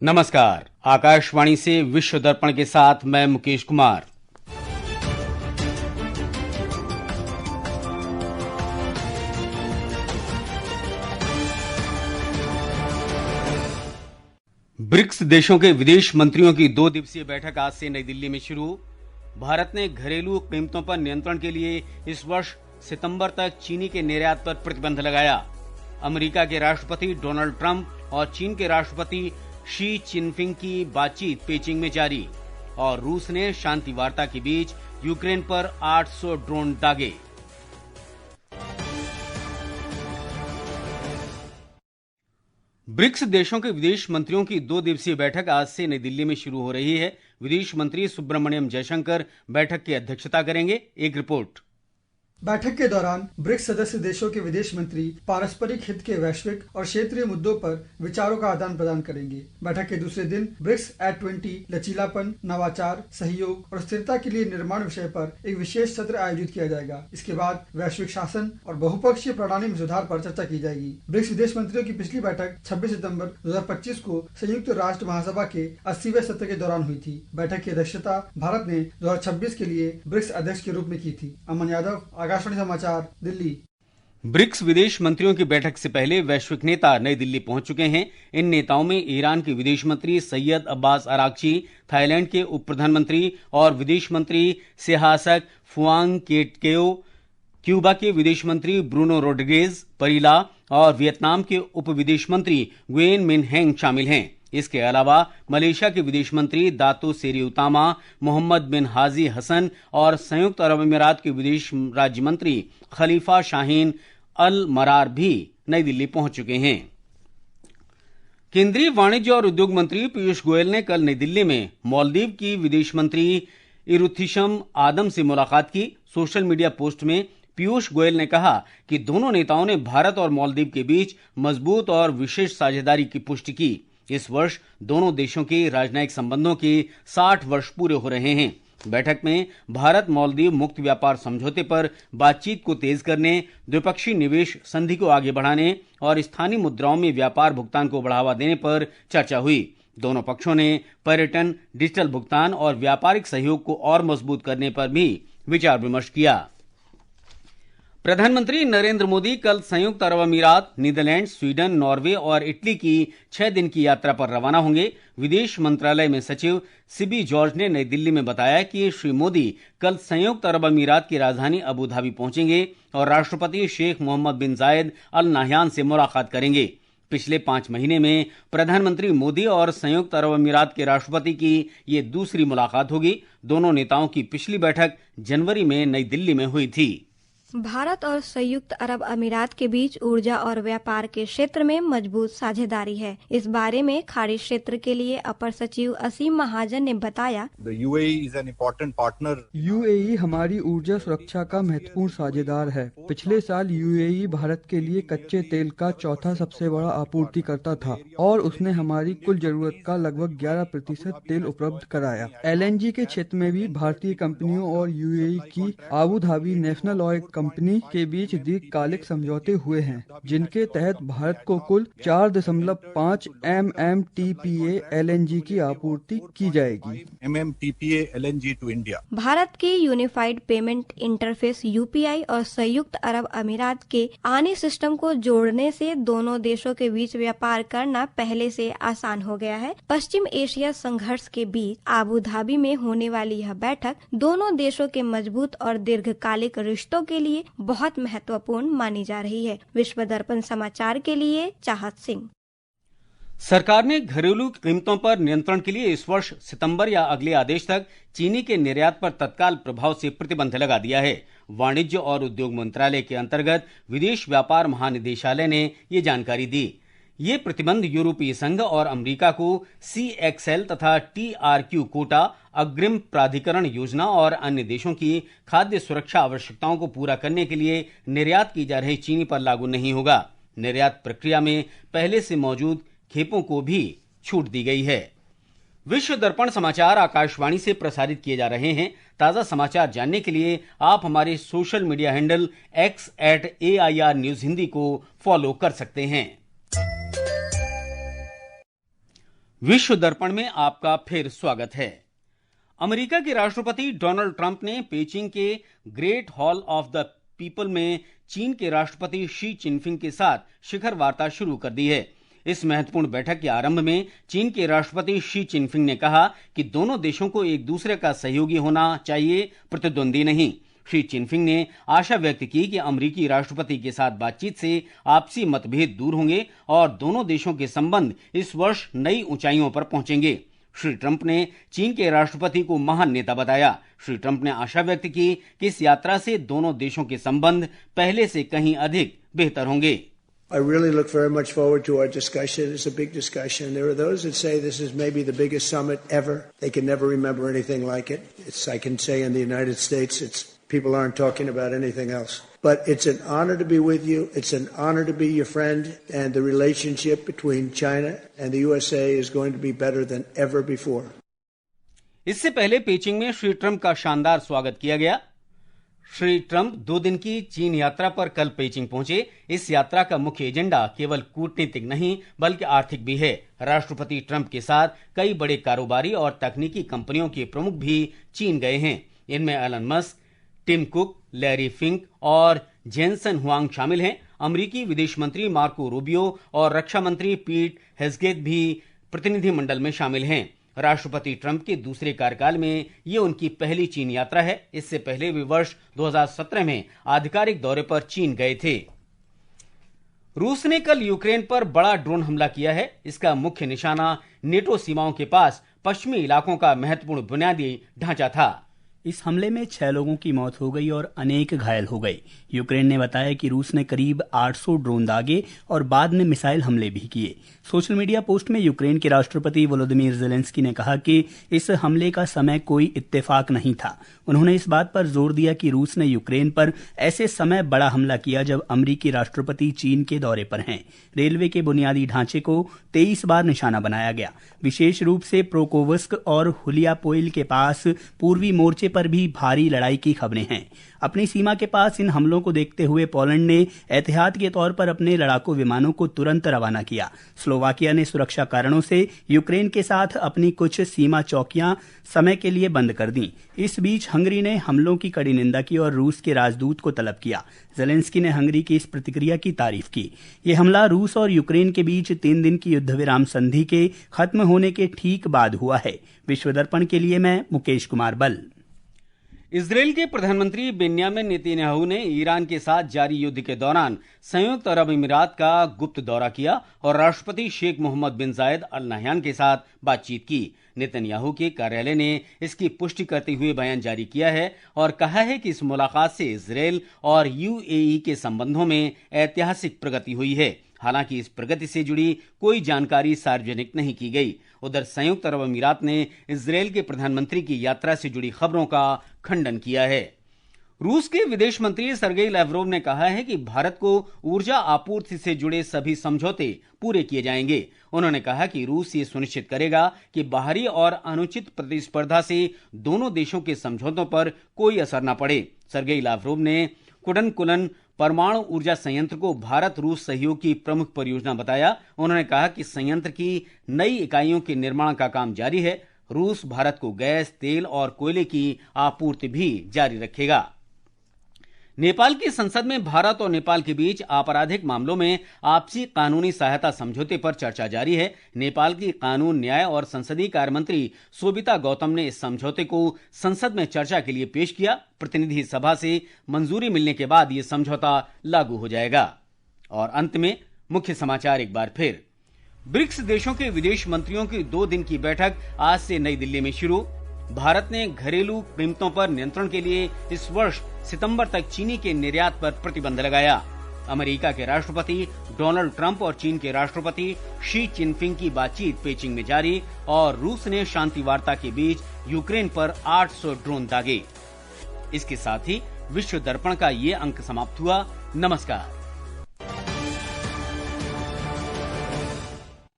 नमस्कार। आकाशवाणी से विश्व दर्पण के साथ मैं मुकेश कुमार। ब्रिक्स देशों के विदेश मंत्रियों की 2 दिवसीय बैठक आज से नई दिल्ली में शुरू। भारत ने घरेलू कीमतों पर नियंत्रण के लिए इस वर्ष सितंबर तक चीनी के निर्यात पर प्रतिबंध लगाया। अमेरिका के राष्ट्रपति डोनाल्ड ट्रंप और चीन के राष्ट्रपति शी चिनफिंग की बातचीत पेचिंग में जारी। और रूस ने शांति वार्ता के बीच यूक्रेन पर 800 ड्रोन दागे। ब्रिक्स देशों के विदेश मंत्रियों की 2 दिवसीय बैठक आज से नई दिल्ली में शुरू हो रही है। विदेश मंत्री सुब्रमण्यम जयशंकर बैठक की अध्यक्षता करेंगे। एक रिपोर्ट। बैठक के दौरान ब्रिक्स सदस्य देशों के विदेश मंत्री पारस्परिक हित के वैश्विक और क्षेत्रीय मुद्दों पर विचारों का आदान प्रदान करेंगे। बैठक के दूसरे दिन ब्रिक्स @20 लचीलापन, नवाचार, सहयोग और स्थिरता के लिए निर्माण विषय पर एक विशेष सत्र आयोजित किया जाएगा। इसके बाद वैश्विक शासन और बहुपक्षीय प्रणाली में सुधार पर चर्चा की जाएगी। ब्रिक्स विदेश मंत्रियों की पिछली बैठक 26 सितंबर 2025 को संयुक्त राष्ट्र महासभा के 80वें सत्र के दौरान हुई थी। बैठक की अध्यक्षता भारत ने 2026 के लिए ब्रिक्स अध्यक्ष के रूप में की थी। अमन यादव, आकाशवाणी समाचार, दिल्ली। ब्रिक्स विदेश मंत्रियों की बैठक से पहले वैश्विक नेता नई दिल्ली पहुंच चुके हैं। इन नेताओं में ईरान के विदेश मंत्री सैयद अब्बास अरागची, थाईलैंड के उप प्रधानमंत्री और विदेश मंत्री सिहासक फुआंगकेटकेओ, क्यूबा के विदेश मंत्री ब्रूनो रोड्रिगेज परीला और वियतनाम के उप विदेश मंत्री गुयेन मिन हेंग शामिल हैं। इसके अलावा मलेशिया के विदेश मंत्री दातो सेरी उतामा, मोहम्मद बिन हाजी हसन और संयुक्त अरब अमीरात के विदेश राज्य मंत्री खलीफा शाहीन अल मरार भी नई दिल्ली पहुंच चुके हैं। केंद्रीय वाणिज्य और उद्योग मंत्री पीयूष गोयल ने कल नई दिल्ली में मालदीव की विदेश मंत्री इरुथिशम आदम से मुलाकात की। सोशल मीडिया पोस्ट में पीयूष गोयल ने कहा कि दोनों नेताओं ने भारत और मालदीव के बीच मजबूत और विशेष साझेदारी की पुष्टि की। इस वर्ष दोनों देशों के राजनयिक संबंधों के 60 वर्ष पूरे हो रहे हैं। बैठक में भारत मालदीव मुक्त व्यापार समझौते पर बातचीत को तेज करने, द्विपक्षीय निवेश संधि को आगे बढ़ाने और स्थानीय मुद्राओं में व्यापार भुगतान को बढ़ावा देने पर चर्चा हुई। दोनों पक्षों ने पर्यटन, डिजिटल भुगतान और व्यापारिक सहयोग को और मजबूत करने पर भी विचार विमर्श किया। प्रधानमंत्री नरेंद्र मोदी कल संयुक्त अरब अमीरात, नीदरलैंड, स्वीडन, नॉर्वे और इटली की 6 दिन की यात्रा पर रवाना होंगे। विदेश मंत्रालय में सचिव सिबी जॉर्ज ने नई दिल्ली में बताया कि श्री मोदी कल संयुक्त अरब अमीरात की राजधानी अबू धाबी पहुंचेंगे और राष्ट्रपति शेख मोहम्मद बिन जायद अल नाह्यान से मुलाकात करेंगे। पिछले 5 महीने में प्रधानमंत्री मोदी और संयुक्त अरब अमीरात के राष्ट्रपति की ये दूसरी मुलाकात होगी। दोनों नेताओं की पिछली बैठक जनवरी में नई दिल्ली में हुई थी। भारत और संयुक्त अरब अमीरात के बीच ऊर्जा और व्यापार के क्षेत्र में मजबूत साझेदारी है। इस बारे में खाड़ी क्षेत्र के लिए अपर सचिव असीम महाजन ने बताया, यूएई हमारी ऊर्जा सुरक्षा का महत्वपूर्ण साझेदार है। पिछले साल यूएई भारत के लिए कच्चे तेल का चौथा सबसे बड़ा आपूर्तिकर्ता था और उसने हमारी कुल जरूरत का लगभग 11% तेल उपलब्ध कराया। एलएनजी के क्षेत्र में भी भारतीय कंपनियों और यूएई की Abu Dhabi national oil company के बीच दीर्घकालिक समझौते हुए हैं, जिनके तहत भारत को कुल 4.5 MMTPA LNG की आपूर्ति की जाएगी। MMTPA LNG to India। Bharat के यूनिफाइड पेमेंट इंटरफेस यूपीआई और संयुक्त अरब अमीरात के आनी सिस्टम को जोड़ने से दोनों देशों के बीच व्यापार करना पहले से आसान हो गया है। पश्चिम एशिया संघर्ष के बीच आबू धाबी में होने वाली यह बैठक दोनों देशों के मजबूत और दीर्घकालिक रिश्तों के लिए बहुत महत्वपूर्ण मानी जा रही है। विश्व दर्पण समाचार के लिए चाहत सिंह। सरकार ने घरेलू कीमतों पर नियंत्रण के लिए इस वर्ष सितंबर या अगले आदेश तक चीनी के निर्यात पर तत्काल प्रभाव से प्रतिबंध लगा दिया है। वाणिज्य और उद्योग मंत्रालय के अंतर्गत विदेश व्यापार महानिदेशालय ने ये जानकारी दी। ये प्रतिबंध यूरोपीय संघ और अमेरिका को CXL तथा TRQ कोटा, अग्रिम प्राधिकरण योजना और अन्य देशों की खाद्य सुरक्षा आवश्यकताओं को पूरा करने के लिए निर्यात की जा रही चीनी पर लागू नहीं होगा। निर्यात प्रक्रिया में पहले से मौजूद खेपों को भी छूट दी गई है। विश्व दर्पण समाचार आकाशवाणी से प्रसारित किए जा रहे हैं। ताजा समाचार जानने के लिए आप हमारे social media handle X@AIR news Hindi को फॉलो कर सकते हैं। विश्व दर्पण में आपका फिर स्वागत है। अमेरिका के राष्ट्रपति डोनाल्ड ट्रंप ने पेचिंग के great hall of the people में चीन के राष्ट्रपति शी चिनफिंग के साथ शिखर वार्ता शुरू कर दी है। इस महत्वपूर्ण बैठक के आरंभ में चीन के राष्ट्रपति शी चिनफिंग ने कहा कि दोनों देशों को एक दूसरे का सहयोगी होना चाहिए, प्रतिद्वंदी नहीं। शी चिनफिंग ने आशा व्यक्त की कि अमेरिकी राष्ट्रपति के साथ बातचीत से आपसी मतभेद दूर होंगे और दोनों देशों के संबंध इस वर्ष नई ऊंचाइयों पर पहुंचेंगे। श्री ट्रंप ने चीन के राष्ट्रपति को महान नेता बताया। श्री ट्रंप ने आशा व्यक्त की कि इस यात्रा से दोनों देशों के संबंध पहले से कहीं अधिक बेहतर होंगे। I really look very much forward to our discussion. It's a big discussion. There are those that say this is maybe the biggest summit ever. They can never remember anything like it. I can say in the United States, people aren't talking about anything else. But it's an honor to be with you. It's an honor to be your friend. And the relationship between China and the USA is going to be better than ever before. इससे पहले पेचिंग में Shri Trump का शानदार स्वागत किया गया। Shri Trump 2 दिन की चीन यात्रा पर कल पेचिंग पहुंचे। इस यात्रा का मुख्य एजेंडा केवल कूटनीतिक नहीं बल्कि आर्थिक भी है। राष्ट्रपति ट्रंप के साथ कई बड़े कारोबारी और तकनीकी कंपनियों के प्रमुख भी चीन गए हैं। इनमें Elon Musk, Tim Cook, Larry Fink और जेनसन हुआंग शामिल हैं। अमेरिकी विदेश मंत्री मार्को रूबियो और रक्षा मंत्री पीट हेग्सेथ भी प्रतिनिधिमंडल में शामिल हैं। राष्ट्रपति ट्रंप के दूसरे कार्यकाल में ये उनकी पहली चीन यात्रा है। इससे पहले वे वर्ष 2017 में आधिकारिक दौरे पर चीन गए थे। रूस ने कल यूक्रेन पर बड़ा ड्रोन हमला किया है। इसका मुख्य निशाना नेटो सीमाओं के पास पश्चिमी इलाकों का महत्वपूर्ण बुनियादी ढांचा था। इस हमले में 6 लोगों की मौत हो गई और अनेक घायल हो गए। यूक्रेन ने बताया कि रूस ने करीब 800 ड्रोन दागे और बाद में मिसाइल हमले भी किए। सोशल मीडिया पोस्ट में यूक्रेन के राष्ट्रपति वोलोदिमीर ज़ेलेंस्की ने कहा कि इस हमले का समय कोई इत्तेफाक नहीं था। उन्होंने इस बात पर जोर दिया कि रूस ने यूक्रेन पर ऐसे समय बड़ा हमला किया जब अमेरिकी राष्ट्रपति चीन के दौरे पर हैं। रेलवे के बुनियादी ढांचे को 23 बार निशाना बनाया गया। विशेष रूप से प्रोकोवस्क और हुलियापोइल के पास पूर्वी मोर्चे पर भी भारी लड़ाई की खबरें हैं। अपनी सीमा के पास इन हमलों को देखते हुए पोलैंड ने एहतियात के तौर पर अपने लड़ाकू विमानों को तुरंत रवाना किया। स्लोवाकिया ने सुरक्षा कारणों से यूक्रेन के साथ अपनी कुछ सीमा चौकियां समय के लिए बंद कर दी। इस बीच हंगरी ने हमलों की कड़ी निंदा की और रूस के राजदूत को तलब किया। ज़ेलेंस्की ने हंगरी की इस प्रतिक्रिया की तारीफ की। यह हमला रूस और यूक्रेन के बीच 3 दिन की युद्ध विराम संधि के खत्म होने के ठीक बाद हुआ है। विश्व दर्पण के लिए मैं मुकेश कुमार बल। इजराइल के प्रधानमंत्री बेन्यामिन नेतन्याहू ने ईरान के साथ जारी युद्ध के दौरान संयुक्त अरब अमीरात का गुप्त दौरा किया और राष्ट्रपति शेख मोहम्मद बिन जायद अल नहयान के साथ बातचीत की। नेतन्याहू के कार्यालय ने इसकी पुष्टि करते हुए बयान जारी किया है और कहा है कि इस मुलाकात से इजराइल और यूएई के संबंधों में ऐतिहासिक प्रगति हुई है। हालांकि इस प्रगति से जुड़ी कोई जानकारी सार्वजनिक नहीं की गई। उधर संयुक्त अरब अमीरात ने इजराइल के प्रधानमंत्री की यात्रा से जुड़ी खबरों का खंडन किया है। रूस के विदेश मंत्री सर्गेई लैवरोव ने कहा है कि भारत को ऊर्जा आपूर्ति से जुड़े सभी समझौते पूरे किए जाएंगे। उन्होंने कहा कि रूस ये सुनिश्चित करेगा कि बाहरी और अनुचित प्रतिस्पर्धा से दोनों देशों के समझौतों पर कोई असर न पड़े। सर्गेई लैवरोव ने कुडनकुलन परमाणु ऊर्जा संयंत्र को भारत रूस सहयोग की प्रमुख परियोजना बताया। उन्होंने कहा कि संयंत्र की नई इकाइयों के निर्माण का काम जारी है। रूस भारत को गैस, तेल और कोयले की आपूर्ति भी जारी रखेगा। नेपाल की संसद में भारत और नेपाल के बीच आपराधिक मामलों में आपसी कानूनी सहायता समझौते पर चर्चा जारी है। नेपाल की कानून, न्याय और संसदीय कार्य मंत्री सोबिता गौतम ने इस समझौते को संसद में चर्चा के लिए पेश किया। प्रतिनिधि सभा से मंजूरी मिलने के बाद यह समझौता लागू हो जाएगा। और अंत में मुख्य समाचार एक बार फिर। ब्रिक्स देशों के विदेश मंत्रियों की 2 दिन की बैठक आज से नई दिल्ली में शुरू। भारत ने घरेलू कीमतों पर नियंत्रण के लिए इस वर्ष सितंबर तक चीनी के निर्यात पर प्रतिबंध लगाया। अमेरिका के राष्ट्रपति डोनाल्ड ट्रंप और चीन के राष्ट्रपति शी चिनफिंग की बातचीत पेचिंग में जारी और रूस ने शांति वार्ता के बीच यूक्रेन पर 800 ड्रोन दागे। इसके साथ ही विश्व दर्पण का ये अंक समाप्त हुआ। नमस्कार।